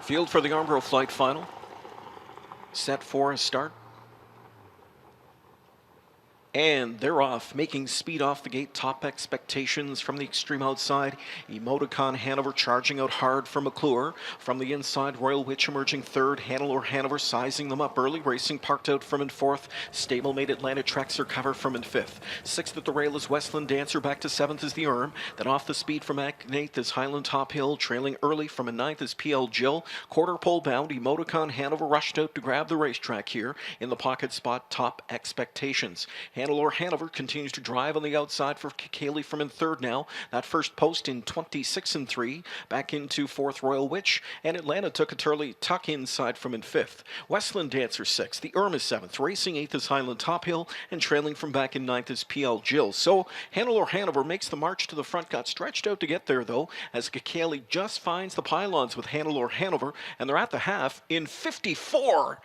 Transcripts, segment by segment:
Field for the Armbro Flight Final. Set for a start. And they're off, making speed off the gate. Top expectations from the extreme outside. Emoticon Hanover charging out hard for McClure. From the inside, Royal Witch emerging third. Hanover sizing them up early. Racing parked out from in fourth. Stablemate Atlanta Trexer cover from in fifth. Sixth at the rail is Westland Dancer. Back to seventh is the Erm. Then off the speed from eighth is Highland Top Hill. Trailing early from in ninth is PL Jill. Quarter pole bound. Emoticon Hanover rushed out to grab the racetrack here. In the pocket spot, Top Expectations. Hanover continues to drive on the outside for Kaylee from in third now. That first post in 26-3. Back into fourth, Royal Witch. And Atlanta took a early tuck inside from in fifth. Westland Dancer sixth. The Erm is seventh. Racing eighth is Highland Top Hill. And trailing from back in ninth is PL Jill. So Hanover makes the march to the front. Got stretched out to get there though, as Kaylee just finds the pylons with Hanover. And they're at the half in 54-1.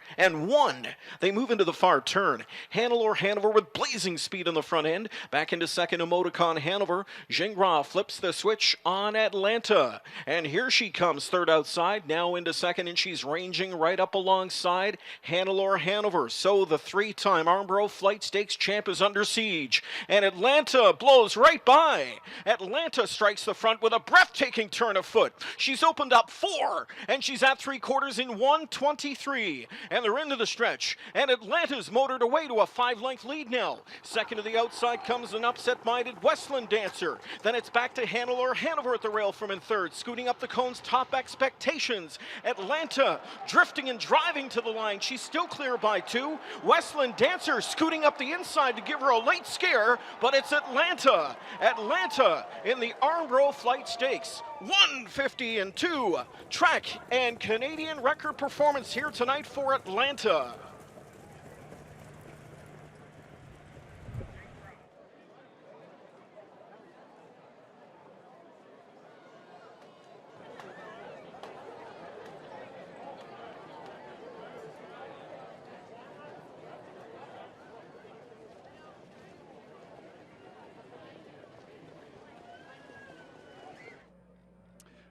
They move into the far turn. Hanover with blazing speed on the front end. Back into second, Emoticon Hanover. Gingras flips the switch on Atlanta. And here she comes, third outside. Now into second, and she's ranging right up alongside Hanover. So the three-time Armbro Flight Stakes champ is under siege. And Atlanta blows right by. Atlanta strikes the front with a breathtaking turn of foot. She's opened up 4, and she's at 3/4 in 1:23. And they're into the stretch. And Atlanta's motored away to a 5-length lead now. Second to the outside comes an upset-minded Westland Dancer. Then it's back to Hanover at the rail from in third. Scooting up the cones, Top Expectations. Atlanta drifting and driving to the line. She's still clear by 2. Westland Dancer scooting up the inside to give her a late scare, but it's Atlanta. Atlanta in the Armbro Flight Stakes. 1:50-2. Track and Canadian record performance here tonight for Atlanta.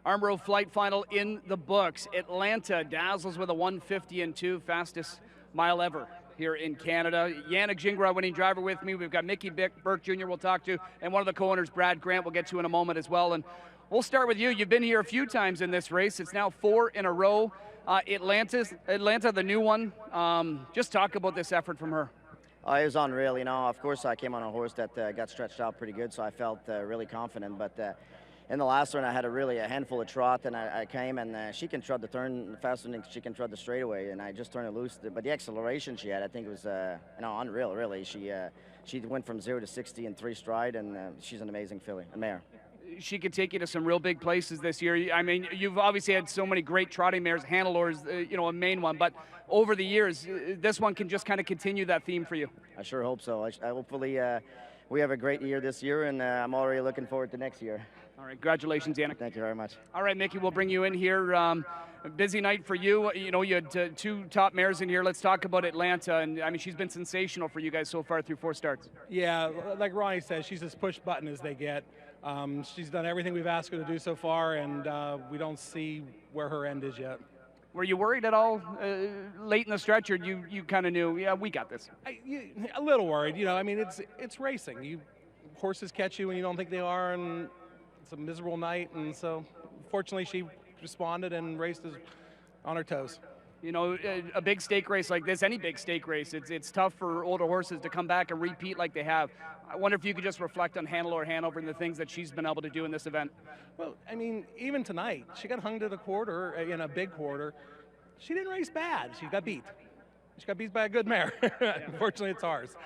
Armbro Flight Final in the books. Atlanta dazzles with a 1:50-2, fastest mile ever here in Canada. Yannick Gingras, winning driver, with me. We've got Mickey Burke Jr. we'll talk to, and one of the co-owners, Brad Grant, we'll get to in a moment as well. And we'll start with you. You've been here a few times in this race. It's now 4 in a row. Atlanta, the new one. Just talk about this effort from her. It was unreal, you know. Of course, I came on a horse that got stretched out pretty good, so I felt really confident. But in the last one, I had a handful of trot, and I came, and she can trot the turn faster than she can trot the straightaway, and I just turned it loose. But the acceleration she had, I think, was unreal, really. She went from 0 to 60 in 3 stride, and she's an amazing filly, a mare. She could take you to some real big places this year. I mean, you've obviously had so many great trotting mares. Hannelor's, a main one, but over the years, this one can just kind of continue that theme for you. I sure hope so. I hopefully we have a great year this year, and I'm already looking forward to next year. All right, congratulations, Yannick. Thank you very much. All right, Mickey, we'll bring you in here. A busy night for you. You had 2 top mares in here. Let's talk about Atlanta. And I mean, she's been sensational for you guys so far through 4 starts. Yeah, like Ronnie said, she's as push button as they get. She's done everything we've asked her to do so far, and we don't see where her end is yet. Were you worried at all late in the stretch, or you kind of knew, yeah, we got this? A little worried. I mean, it's racing. Horses catch you when you don't think they are, and it's a miserable night. And so, fortunately, she responded and raced on her toes. A big stake race like this, any big stake race, it's tough for older horses to come back and repeat like they have. I wonder if you could just reflect on Hanover and the things that she's been able to do in this event. Well, I mean, even tonight, she got hung to the quarter, in a big quarter. She didn't race bad. She got beat. She got beat by a good mare. Unfortunately, it's ours.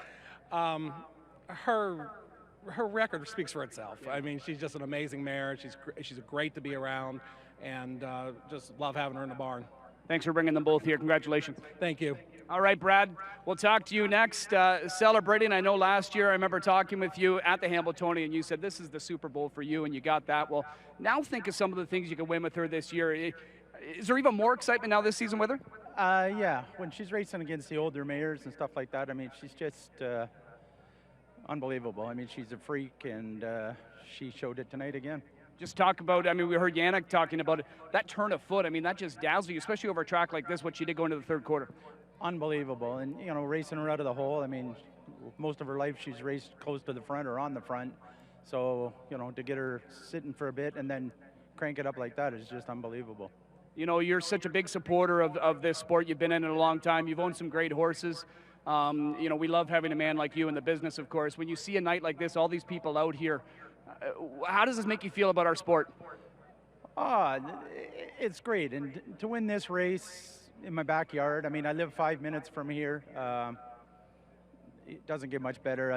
Her record speaks for itself. I mean, she's just an amazing mare. She's great to be around, and just love having her in the barn. Thanks for bringing them both here. Congratulations. Thank you. All right, Brad, we'll talk to you next. Celebrating, I know last year I remember talking with you at the Hambletonian, and you said this is the Super Bowl for you, and you got that. Well, now think of some of the things you can win with her this year. Is there even more excitement now this season with her? Yeah, when she's racing against the older mares and stuff like that, I mean, she's just unbelievable. I mean, she's a freak, and she showed it tonight again. Just talk about, I mean, we heard Yannick talking about it, that turn of foot. I mean, that just dazzles you, especially over a track like this, what she did going into the third quarter. Unbelievable. And, you know, racing her out of the hole, I mean, most of her life she's raced close to the front or on the front. So, you know, to get her sitting for a bit and then crank it up like that is just unbelievable. You know, you're such a big supporter of this sport. You've been in it a long time. You've owned some great horses. You know, we love having a man like you in the business, of course. When you see a night like this, all these people out here, how does this make you feel about our sport? It's great. And to win this race in my backyard, I mean, I live 5 minutes from here. It doesn't get much better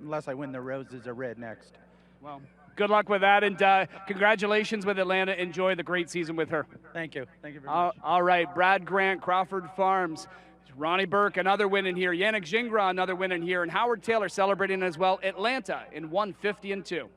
unless I win the Roses are Red next. Well, good luck with that, and congratulations with Atlanta. Enjoy the great season with her. Thank you. Thank you very much. All right, Brad Grant, Crawford Farms. Ronnie Burke, another win in here. Yannick Gingras, another win in here. And Howard Taylor celebrating as well. Atlanta in 150-2.